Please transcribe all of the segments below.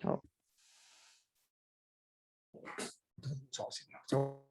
好，造型啊，就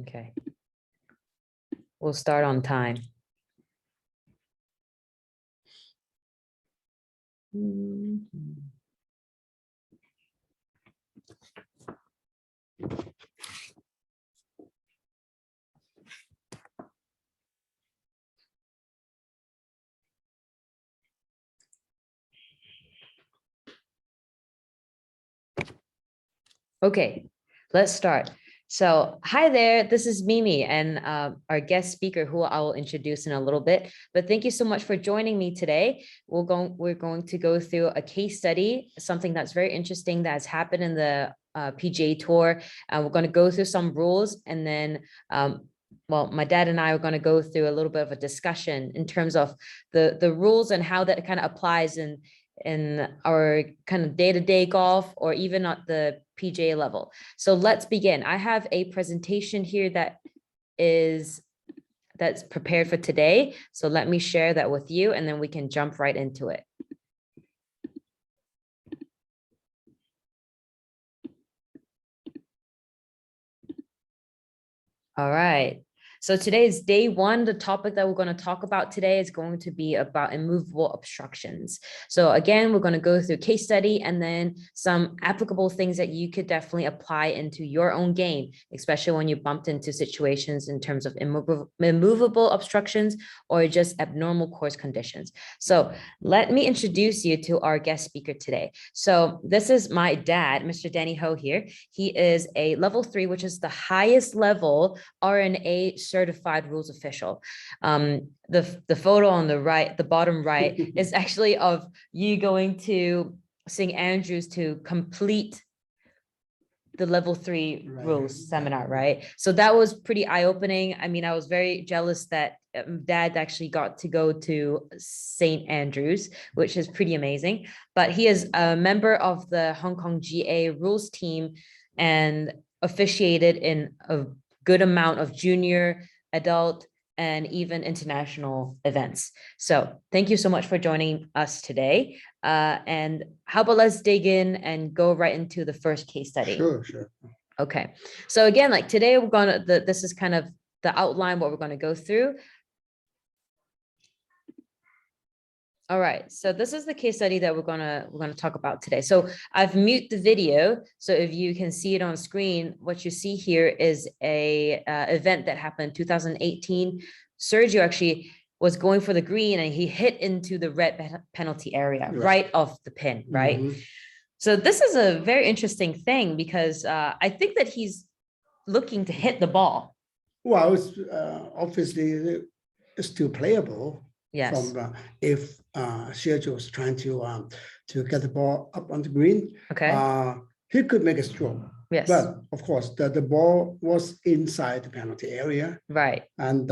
okay. We'll start on time. Okay, let's start. So, hi there, this is Mimi and our guest speaker who I will introduce in a little bit. But thank you so much for joining me today. We're going to go through a case study, something that's very interesting that has happened in the PGA Tour. We're going to go through some rules and then well, my dad and I are going to go through a little bit of a discussion in terms of the rules and how that kind of applies in our kind of day-to-day golf or even at the PGA level. So let's begin. I have a presentation here that's prepared for today. So let me share that with you and then we can jump right into it. All right. So today is day one. The topic that we're going to talk about today is going to be about immovable obstructions. So again, we're going to go through a case study and then some applicable things that you could definitely apply into your own game, especially when you bumped into situations in terms of immovable obstructions or just abnormal course conditions. So let me introduce you to our guest speaker today. So this is my dad, Mr. Danny Ho here. He is a level 3, which is the highest level RNA certified rules official. The photo on the right, the bottom right, is actually of you going to St. Andrews to complete the level 3 rules seminar, right? So that was pretty eye-opening. I mean, I was very jealous that dad actually got to go to St. Andrews, which is pretty amazing. But he is a member of the Hong Kong GA rules team and officiated in a good amount of junior, adult, and even international events. So thank you so much for joining us today. And how about let's dig in and go right into the first case study. Sure. Okay. So again, like today we're gonna, this is kind of the outline, what we're gonna go through. All right, so this is the case study that we're gonna talk about today. So I've muted the video, so if you can see it on screen, what you see here is a event that happened in 2018. Sergio actually was going for the green and he hit into the red penalty area, right off the pin, right? Mm-hmm. So this is a very interesting thing because I think that he's looking to hit the ball. Well, it's obviously it's still playable. Yes. If Sergio was trying to get the ball up on the green, Okay. he could make a stroke. Yes. But of course, the ball was inside the penalty area, Right. and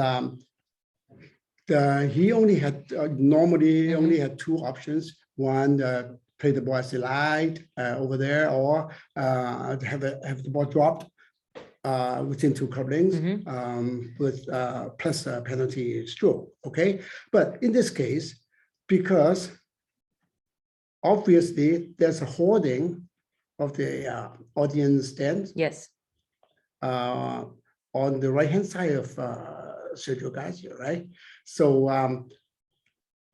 he only had normally only had two options. One, play the ball as he liked over there, or have the ball dropped within two club lengths with plus a penalty stroke. Okay, but in this case, because obviously there's a hoarding of the audience stand. Yes. On the right hand side of Sergio Garcia, right? So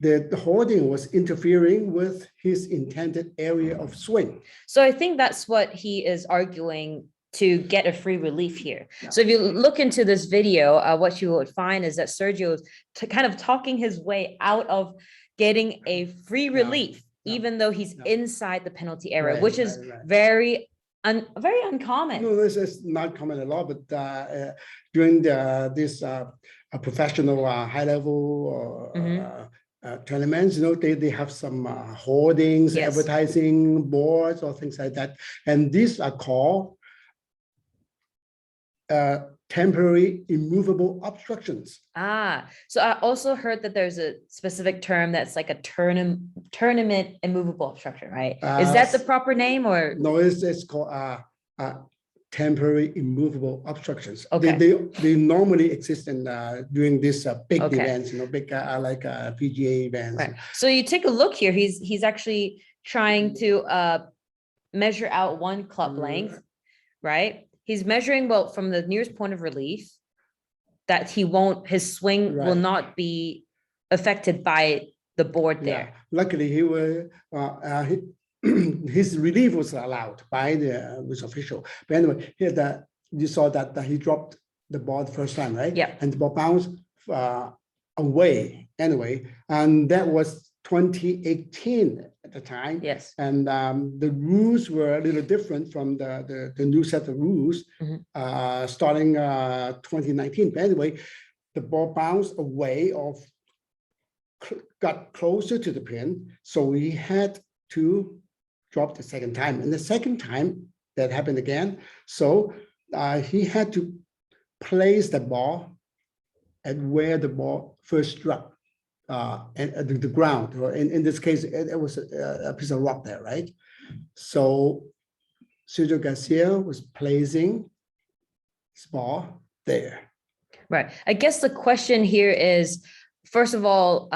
the hoarding was interfering with his intended area of swing. So I think that's what he is arguing to get a free relief here. Yeah. So if you look into this video, what you would find is that Sergio is kind of talking his way out of getting a free relief, even though he's inside the penalty area, which is very uncommon. No, this is not common at all. But during this professional high level tournaments, they have some hoardings, advertising boards, or things like that, and these are called temporary immovable obstructions. So I also heard that there's a specific term that's like a tournament immovable obstruction, right? Is that the proper name, or? No, it's called temporary immovable obstructions. Okay. They normally exist in during these big events, big like PGA events. Right. So you take a look here. He's actually trying to measure out one club length, right? He's measuring from the nearest point of relief that his swing will not be affected by the board there. Luckily, his relief was allowed by the official. But anyway, here you saw that he dropped the ball the first time, right? Yeah. And the ball bounced away anyway, and that was 2018 at the time. Yes. And the rules were a little different from the new set of rules starting 2019. But anyway, the ball bounced away got closer to the pin, so he had to drop the second time. And the second time that happened again, so he had to place the ball at where the ball first struck and the ground, or in this case, it was a piece of rock there, right? So Sergio Garcia was placing his ball there. Right. I guess the question here is, first of all,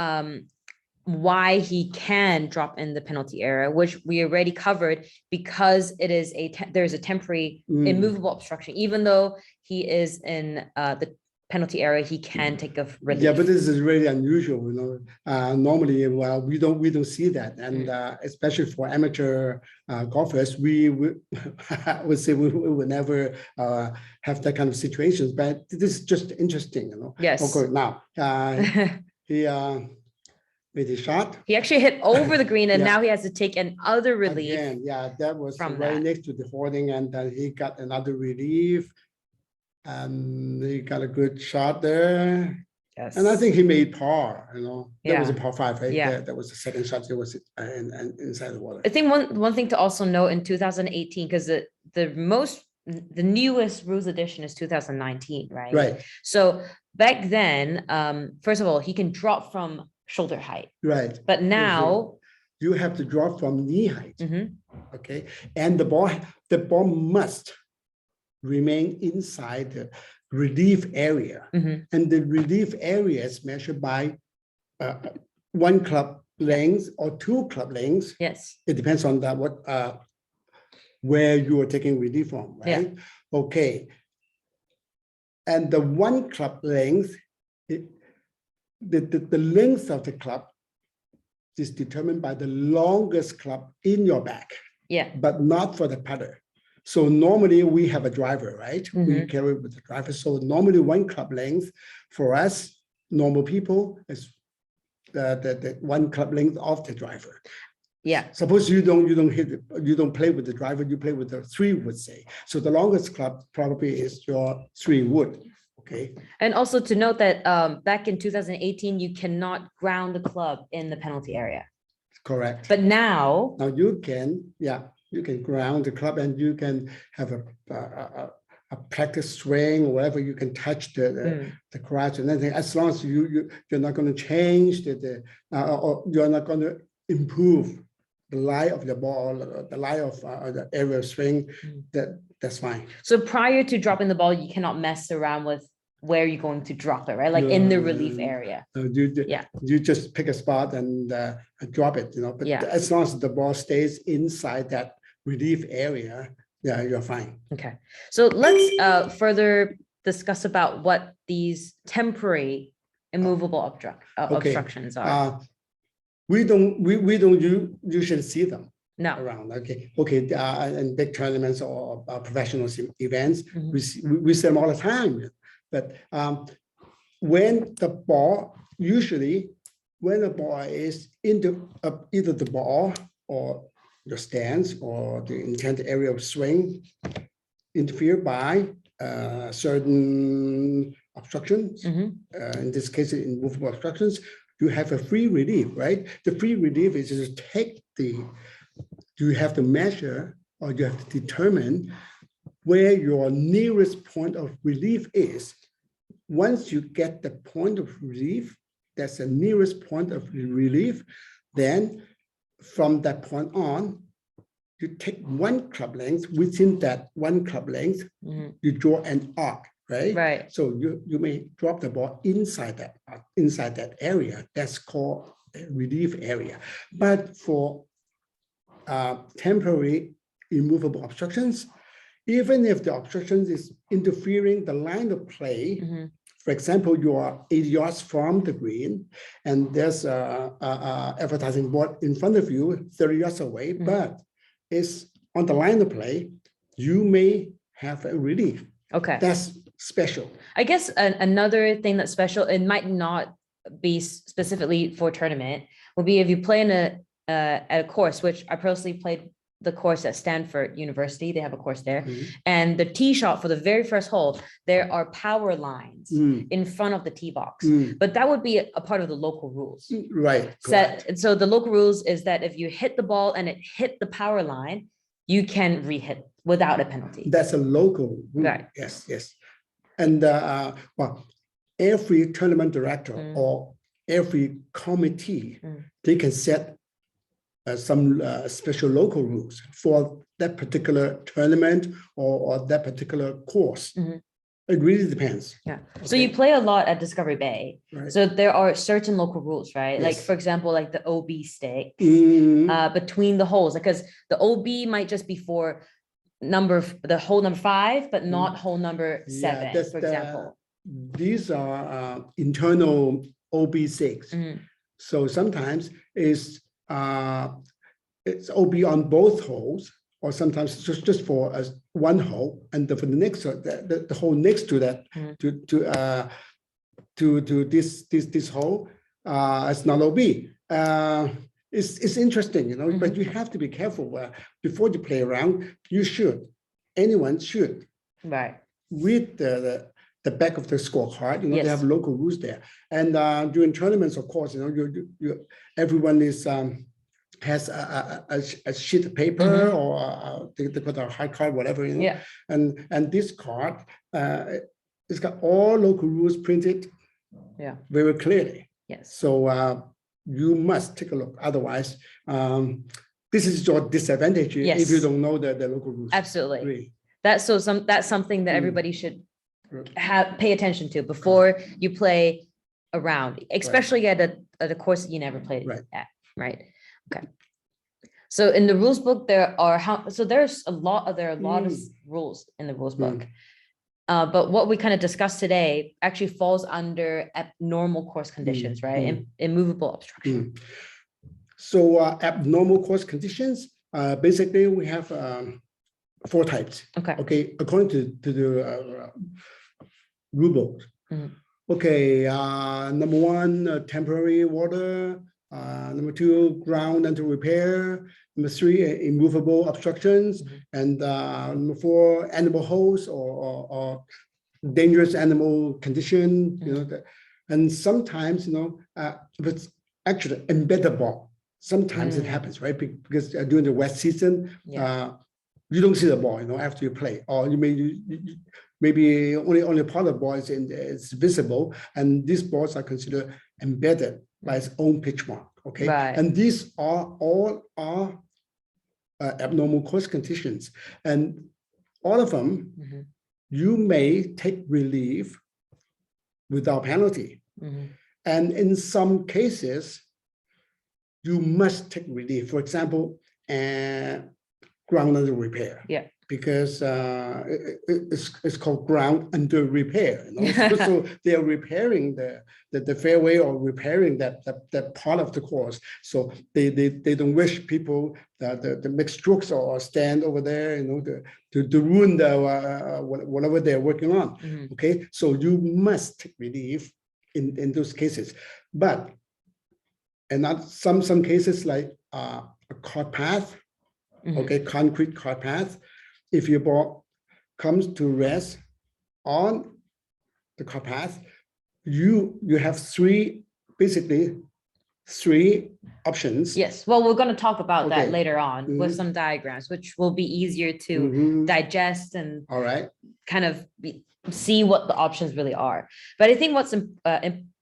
why he can drop in the penalty area, which we already covered, because it is there's a temporary immovable obstruction. Even though he is in the penalty area, he can take a relief. Yeah, but this is really unusual. Normally, we don't see that, and especially for amateur golfers, we would say we would never have that kind of situations. But this is just interesting. Yes. Okay. Now he made a shot. He actually hit over the green, and now he has to take another relief. Again, that was from right that. next to the hoarding, and then he got another relief. And he got a good shot there. Yes. And I think he made par, That was a Yeah. par 5, right? Yeah. That was the second shot. It was inside the water. I think one thing to also note in 2018, because the newest rules edition is 2019, right? Right. So back then, first of all, he can drop from shoulder height, Right. but now You have to drop from knee height. Okay. And the ball must remain inside the relief area. And the relief area is measured by one club length or two club lengths. Yes. It depends on where you are taking relief from, right? Yeah. Okay. And the one club length, the length of the club is determined by the longest club in your bag. Yeah. But not for the putter. So normally we have a driver, right? We carry with the driver. So normally one club length for us, normal people, is the one club length of the driver. Yeah. Suppose you don't play with the driver, you play with the 3-wood, say. So the longest club probably is your 3-wood. Okay, And also to note that back in 2018, you cannot ground the club in the penalty area. correct. But now, Now you can, you can ground the club and you can have a practice swing, or whatever, you can touch the crotch and everything, as long as you're not going to change or you're not going to improve the lie of the ball, the lie of the aerial swing, that's fine. so prior to dropping the ball, you cannot mess around with where you're going to drop it, right? Like in the relief area. You just pick a spot and drop it, but as long as the ball stays inside that relief area, you're fine. Okay, so let's further discuss about what these temporary immovable obstructions are. We don't usually see them No. around. Okay, in big tournaments or professional events, we see them all the time. But when the ball is into either the ball or the stance or the intended area of swing interfered by certain obstructions, in this case, immovable obstructions, you have a free relief, right? The free relief is to take you have to measure or you have to determine where your nearest point of relief is. Once you get the point of relief, that's the nearest point of relief, then from that point on, you take one club length. Within that one club length, you draw an arc, right? Right. So you may drop the ball inside that area. That's called a relief area. But for temporary immovable obstructions, even if the obstruction is interfering the line of play, for example, you are 80 yards from the green and there's a advertising board in front of you 30 yards away, but it's on the line of play, you may have a relief. Okay. That's special. I guess another thing that's special, it might not be specifically for tournament, would be if you play in at a course, which I personally played the course at Stanford University. They have a course there. And the tee shot for the very first hole, there are power lines in front of the tee box. But that would be a part of the local rules. Right. So the local rules is that if you hit the ball and it hit the power line, you can re-hit without a penalty. That's a local rule. Right. Yes. And well, every tournament director or every committee, they can set some special local rules for that particular tournament or that particular course. It really depends. Yeah. Okay. So you play a lot at Discovery Bay. Right. So there are certain local rules, right? Yes. Like, for example, like the OB stick between the holes, because the OB might just be for the hole number 5, but not hole number 7, for example. These are internal OB6. So sometimes it's OB on both holes, or sometimes just for one hole, and for the next the hole next to that to this hole, it's not OB. It's interesting, but you have to be careful. Before you play around, anyone should read the back of the scorecard. They have local rules there, and during tournaments, of course, everyone has a sheet of paper or they put a high card, whatever, and this card it's got all local rules printed very clearly. So you must take a look. Otherwise, this is your disadvantage if you don't know the local rules. Absolutely. Really. That's something that everybody should pay attention to before you play around, especially at a course that you never played at, right? Okay. So in the rules book, there's a lot of rules in the rules book. But what we kind of discussed today actually falls under abnormal course conditions, right? Immovable obstruction. So abnormal course conditions, basically we have 4 types. Okay. According to the rule book. Okay. Number 1, temporary water. Number 2, ground under repair. Number 3, immovable obstructions. And number 4, animal holes or dangerous animal condition, and sometimes, if it's actually embedded ball, sometimes it happens, right? Because during the wet season, you don't see the ball, after you play, or maybe only part of the ball is visible, and these balls are considered embedded by its own pitch mark. Okay, and these are all abnormal course conditions, and all of them you may take relief without penalty, and in some cases you must take relief. For example, ground under repair. Because it's called ground under repair. So they are repairing the fairway or repairing that part of the course. So they don't wish people to make strokes or stand over there, to ruin whatever they're working on. Okay, so you must take relief in those cases, but and not some cases like a cart path, concrete cart path. If your ball comes to rest on the cart path, you have basically three options. Yes, well, we're going to talk about that later on with some diagrams, which will be easier to digest and kind of see what the options really are. But I think what's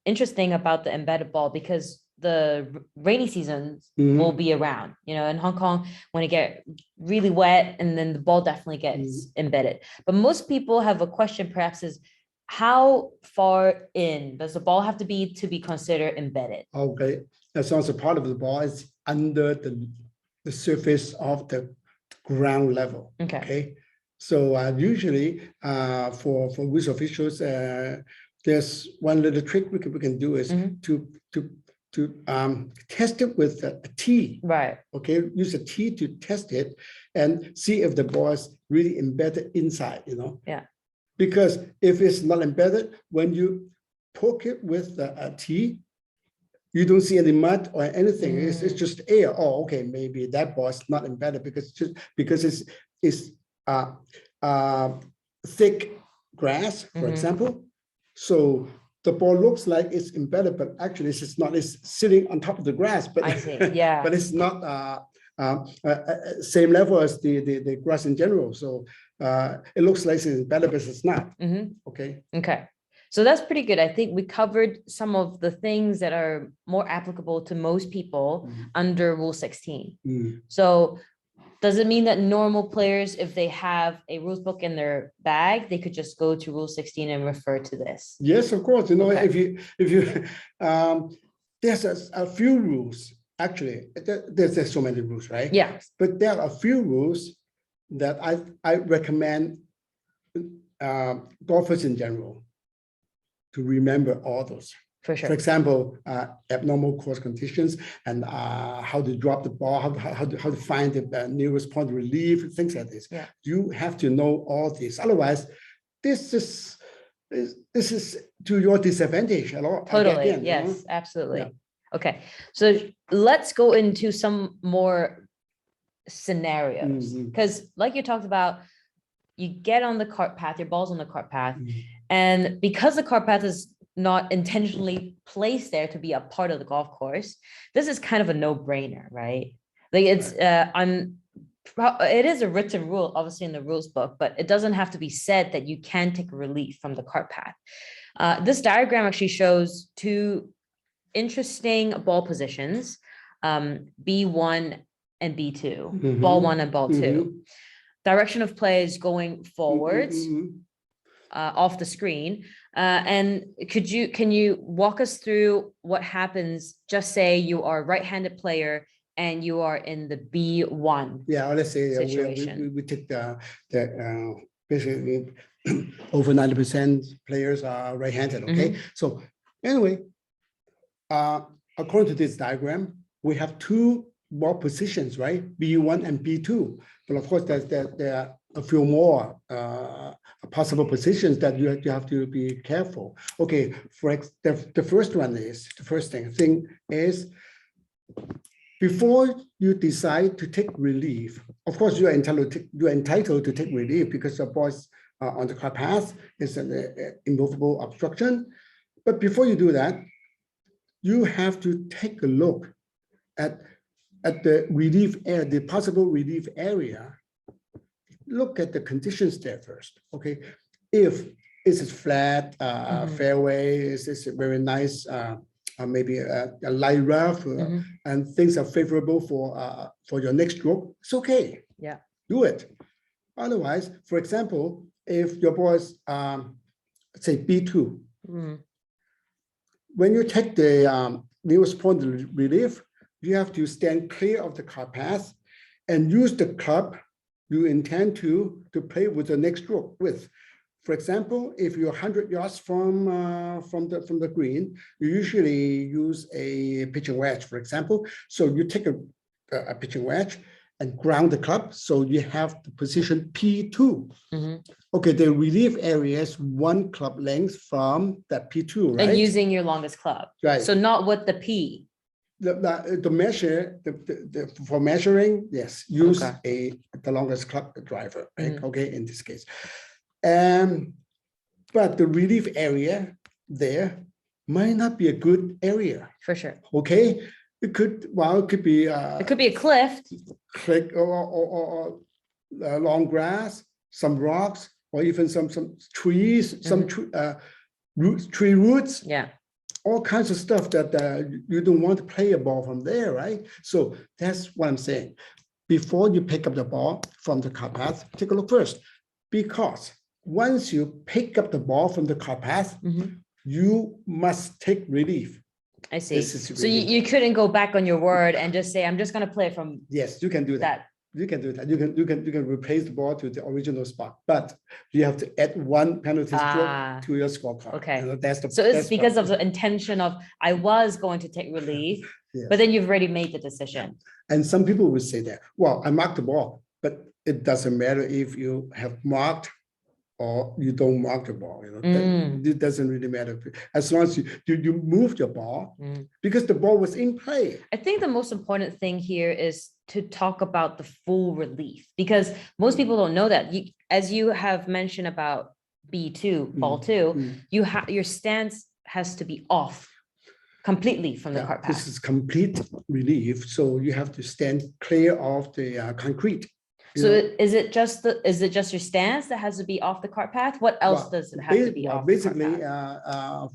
interesting about the embedded ball, because the rainy seasons will be around, in Hong Kong, when it get really wet, and then the ball definitely gets embedded. But most people have a question perhaps is, how far in does the ball have to be considered embedded? Okay, as long as a part of the ball is under the surface of the ground level. Okay. So usually for rules officials, there's one little trick we can do is to test it with a tee. Okay, use a tee to test it and see if the ball is really embedded inside, Because if it's not embedded, when you poke it with a tee, you don't see any mud or anything. It's just air. Oh, okay, maybe that ball is not embedded because it's thick grass, for example. So the ball looks like it's embedded, but actually it's not. It's sitting on top of the grass, but I see. Yeah. but it's not same level as the grass in general. So it looks like it's embedded, but it's not. Okay. So that's pretty good. I think we covered some of the things that are more applicable to most people under Rule 16. So does it mean that normal players, if they have a rules book in their bag, they could just go to Rule 16 and refer to this? Yes, of course. If you there's a few rules. Actually, there's so many rules, right? Yeah. But there are a few rules that I recommend golfers in general to remember all those. For sure. For example, abnormal course conditions and how to drop the ball, how to find the nearest point of relief, things like this. You have to know all this. Otherwise, this is to your disadvantage. Totally. Again, yes, absolutely. Okay, so let's go into some more scenarios, because like you talked about, you get on the cart path, your ball's on the cart path, and because the cart path is not intentionally placed there to be a part of the golf course, this is kind of a no-brainer, right? Like it's it is a written rule, obviously, in the rules book, but it doesn't have to be said that you can take relief from the cart path. This diagram actually shows two interesting ball positions, B1 and B2, ball one and ball two. Direction of play is going forwards off the screen. And can you walk us through what happens? Just say you are a right-handed player and you are in the B1. Yeah, let's say we take the basically over 90% players are right-handed. Okay, so anyway, according to this diagram, we have two ball positions, right? B1 and B2. But of course, there are a few more possible positions that you have to be careful. Okay, the first thing is before you decide to take relief. Of course, you are entitled to take relief because the ball is on the cart path. It's an immovable obstruction. But before you do that, you have to take a look at the relief area, the possible relief area. Look at the conditions there first, okay? If it's flat fairway, it's a very nice, maybe a light rough, and things are favorable for your next stroke, it's okay. Yeah. Do it. Otherwise, for example, if your ball is, say B2, when you take the nearest point of relief, you have to stand clear of the cart path and use the club you intend to play with the next stroke with. For example, if you're 100 yards from the green, you usually use a pitching wedge, for example. So you take a pitching wedge and ground the club, so you have the position P2. Okay, the relief area is 1 club length from that P2, right? And using your longest club. Right. So not with the P. The measure, for measuring, yes, use the longest club driver, right? Okay, in this case. But the relief area there might not be a good area. For sure. Okay, it could be it could be a cliff, or long grass, some rocks, or even some trees, some tree roots. Yeah. All kinds of stuff that you don't want to play a ball from there, right? So that's what I'm saying. Before you pick up the ball from the cart path, take a look first, because once you pick up the ball from the cart path, you must take relief. I see. So you couldn't go back on your word and just say, I'm just going to play from. Yes, you can do that. You can do that. You can replace the ball to the original spot, but you have to add 1 penalty stroke to your scorecard. Okay. So it's because of the intention of I was going to take relief, but then you've already made the decision. And some people would say that, well, I marked the ball, but it doesn't matter if you have marked or you don't mark the ball. It doesn't really matter as long as you moved your ball because the ball was in play. I think the most important thing here is to talk about the full relief, because most people don't know that. As you have mentioned about B2, ball 2, your stance has to be off completely from the cart path. This is complete relief, so you have to stand clear of the concrete. So is it just your stance that has to be off the cart path? What else does it have to be off? Basically,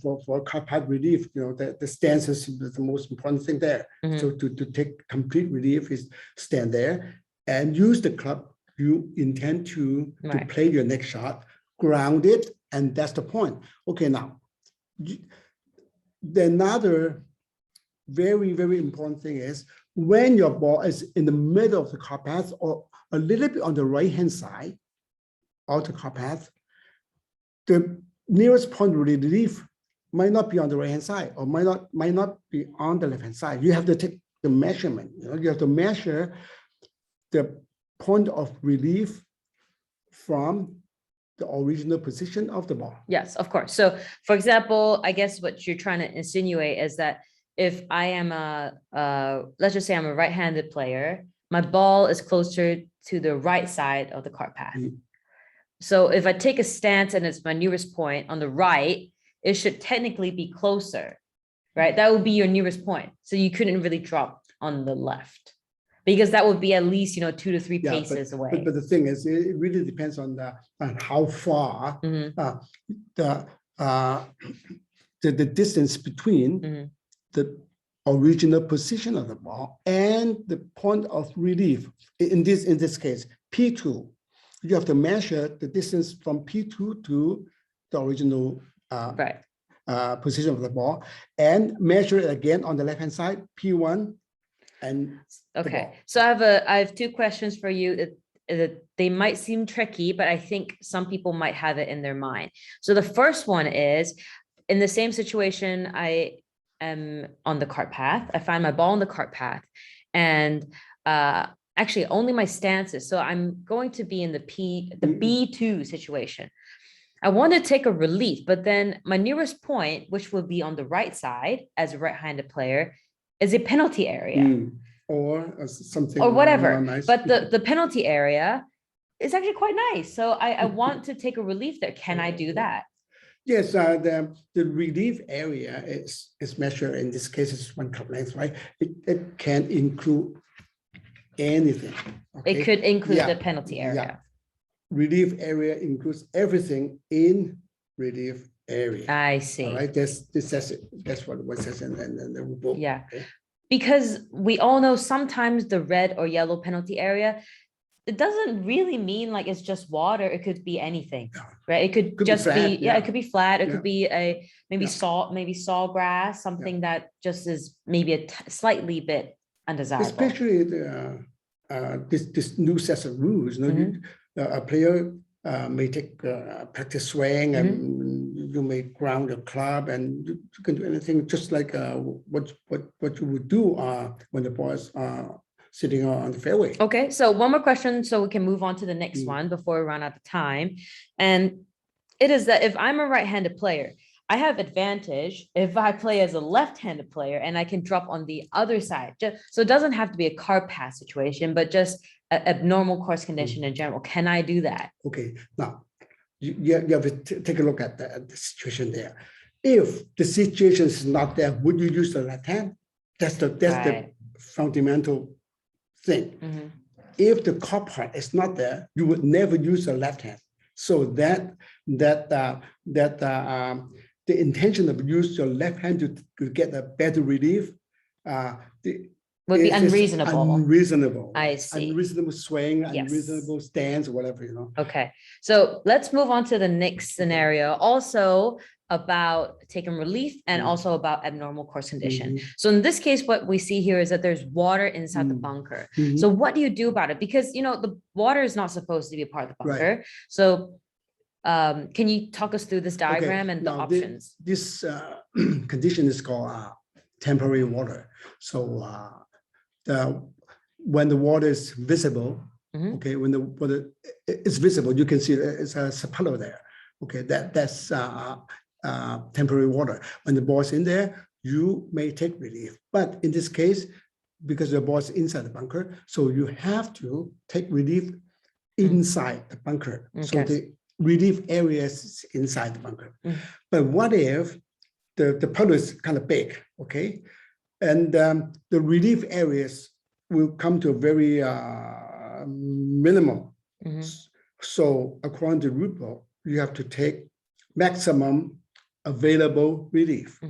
for cart path relief, the stance is the most important thing there. So to take complete relief is stand there and use the club you intend to play your next shot, ground it, and that's the point. Okay, now another very, very important thing is when your ball is in the middle of the cart path or a little bit on the right-hand side of the cart path, the nearest point of relief might not be on the right-hand side or might not be on the left-hand side. You have to take the measurement. You have to measure the point of relief from the original position of the ball. Yes, of course. So, for example, I guess what you're trying to insinuate is that if I am let's just say I'm a right-handed player, my ball is closer to the right side of the cart path. So if I take a stance and it's my nearest point on the right, it should technically be closer, right? That would be your nearest point. So you couldn't really drop on the left because that would be at least, 2 to 3 paces away. But the thing is, it really depends on how far the distance between the original position of the ball and the point of relief. In this case, P2, you have to measure the distance from P2 to the original position of the ball and measure it again on the left-hand side, P1. And okay, so I have 2 questions for you. They might seem tricky, but I think some people might have it in their mind. So the first one is, in the same situation, I am on the cart path. I find my ball on the cart path, and actually only my stances. So I'm going to be in the B2 situation. I want to take a relief, but then my nearest point, which will be on the right side as a right-handed player, is a penalty area. Or something or whatever. nice. But the penalty area it's actually quite nice. So I want to take a relief there. Can I do that? Yes, the relief area is measured, in this case, it's 1 club length, right? It can include anything. It Okay? could include Yeah, the penalty yeah. area. Relief area includes everything in relief area. I All see. right, that's what it says in the book. Yeah. Okay? Because we all know sometimes the red or yellow penalty area, it doesn't really mean like it's just water. It could be anything, Yeah. right? It could Could be just be, flat, yeah, yeah. it could be flat. It Yeah. could be a maybe Yeah. sawgrass, something that just is maybe a slightly bit undesirable. Especially this new set of rules. You know, a player may take practice swing, and you may ground your club, and you can do anything just like what you would do when the ball is sitting on the fairway. Okay, so one more question so we can move on to the next one before we run out of time. And it is that if I'm a right-handed player, I have advantage if I play as a left-handed player and I can drop on the other side. So it doesn't have to be a card pass situation, but just a normal course condition in general. Can I do that? Okay, now you have to take a look at the situation there. If the situation is not there, would you use the left hand? That's the fundamental thing. If the core part is not there, you would never use the left hand. So the intention of use your left hand to get a better relief would be unreasonable. Unreasonable. I see. Unreasonable swing, Yes. unreasonable stance, whatever, you know. Okay, so let's move on to the next scenario. Also about taking relief and also about abnormal course condition. So in this case, what we see here is that there's water inside the bunker. So what do you do about it? Because, you know, the water is not supposed to be a part of the bunker. Right. So can you talk us through this diagram and the options? This condition is called temporary water. So when the water is visible, okay, when the water is visible, you can see it's a puddle there. Okay, that's temporary water. When the ball's in there, you may take relief. But in this case, because the ball's inside the bunker, so you have to take relief inside the bunker. Okay. So the relief area is inside the bunker. But what if the puddle is kind of big, okay? And the relief areas will come to a very minimal. So according to root book, you have to take maximum available relief.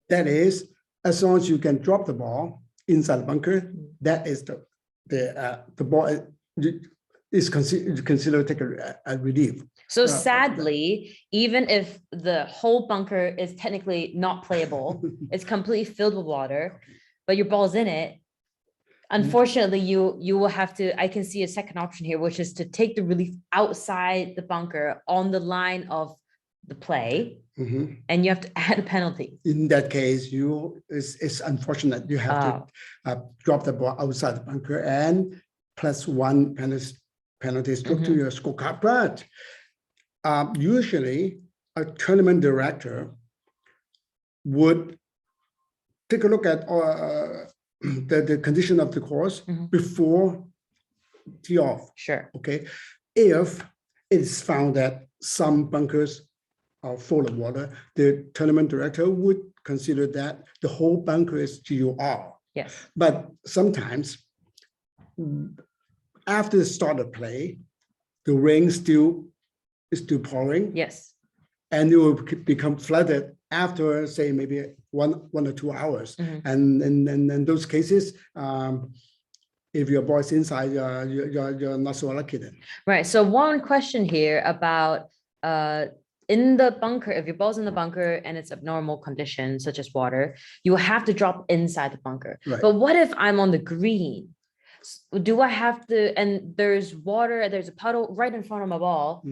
That is, as long as you can drop the ball inside the bunker, that is the ball is considered to take a relief. So sadly, even if the whole bunker is technically not playable, it's completely filled with water, but your ball's in it, unfortunately, you will have to, I can see a second option here, which is to take the relief outside the bunker on the line of the play, and you have to add a penalty. In that case, it's unfortunate. You have to drop the ball outside the bunker and +1 penalty stroke to your scorecard. But usually, a tournament director would take a look at the condition of the course before tee off. Sure. Okay. If it's found that some bunkers are full of water, the tournament director would consider that the whole bunker is GUR. Yes. But sometimes after the start of play, the rain is still pouring. Yes. And it will become flooded after, say, maybe one or 2 hours. And in those cases, if your ball is inside, you're not so lucky then. Right. So one question here about in the bunker, if your ball's in the bunker and it's abnormal conditions such as water, you will have to drop inside the bunker. Right. But what if I'm on the green? Do I have to, and there's water, there's a puddle right in front of my ball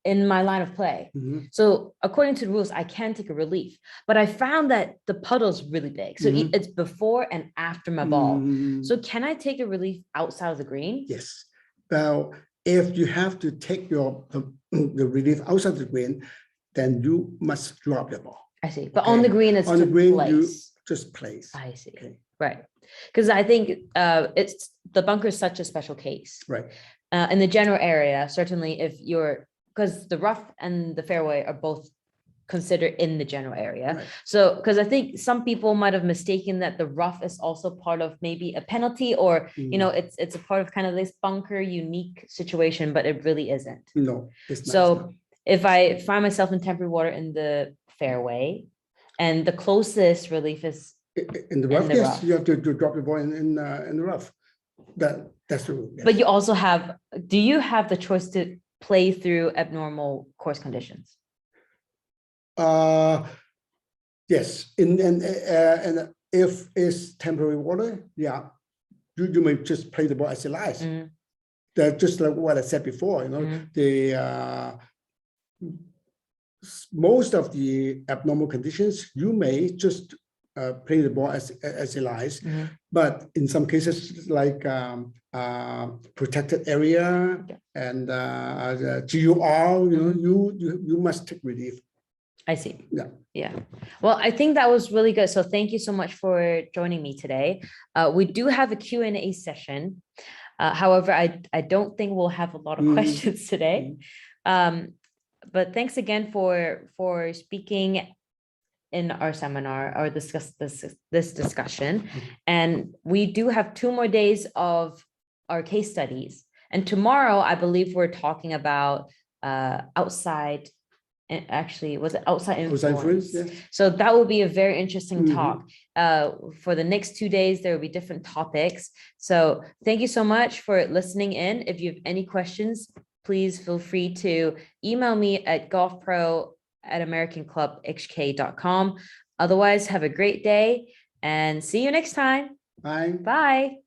in my line of play. So according to the rules, I can take a relief, but I found that the puddle's really big. So it's before and after my ball. So can I take a relief outside of the green? Yes. Well, if you have to take the relief outside the green, then you must drop the ball. I see. But on the green, it's on the green, place. You just place. I see. Okay. Right. Because I think it's the bunker is such a special case. Right. In the general area, certainly if because the rough and the fairway are both considered in the general area. Right. So, because I think some people might have mistaken that the rough is also part of maybe a penalty, or it's a part of kind of this bunker unique situation, but it really isn't. No, it's not. So if I find myself in temporary water in the fairway, and the closest relief is in the rough, the yes, rough. you have to drop the ball in the rough. That's the rule. Yes. But you also do you have the choice to play through abnormal course conditions? Yes, and if it's temporary water, yeah, you may just play the ball as it lies. That just like what I said before, the most of the abnormal conditions, you may just play the ball as it lies. But in some cases, like protected area and GUR, you must take relief. I see. Yeah. Well, I think that was really good. So thank you so much for joining me today. We do have a Q&A session. However, I don't think we'll have a lot of questions today. But thanks again for speaking in our seminar or discuss this discussion. And we do have 2 more days of our case studies. And tomorrow, I believe we're talking about outside. And actually, was it outside influence? Yes. So that will be a very interesting talk. For the next 2 days, there will be different topics. So thank you so much for listening in. If you have any questions, please feel free to email me at golfpro@americanclubhk.com. Otherwise, have a great day and see you next time. Bye. Bye.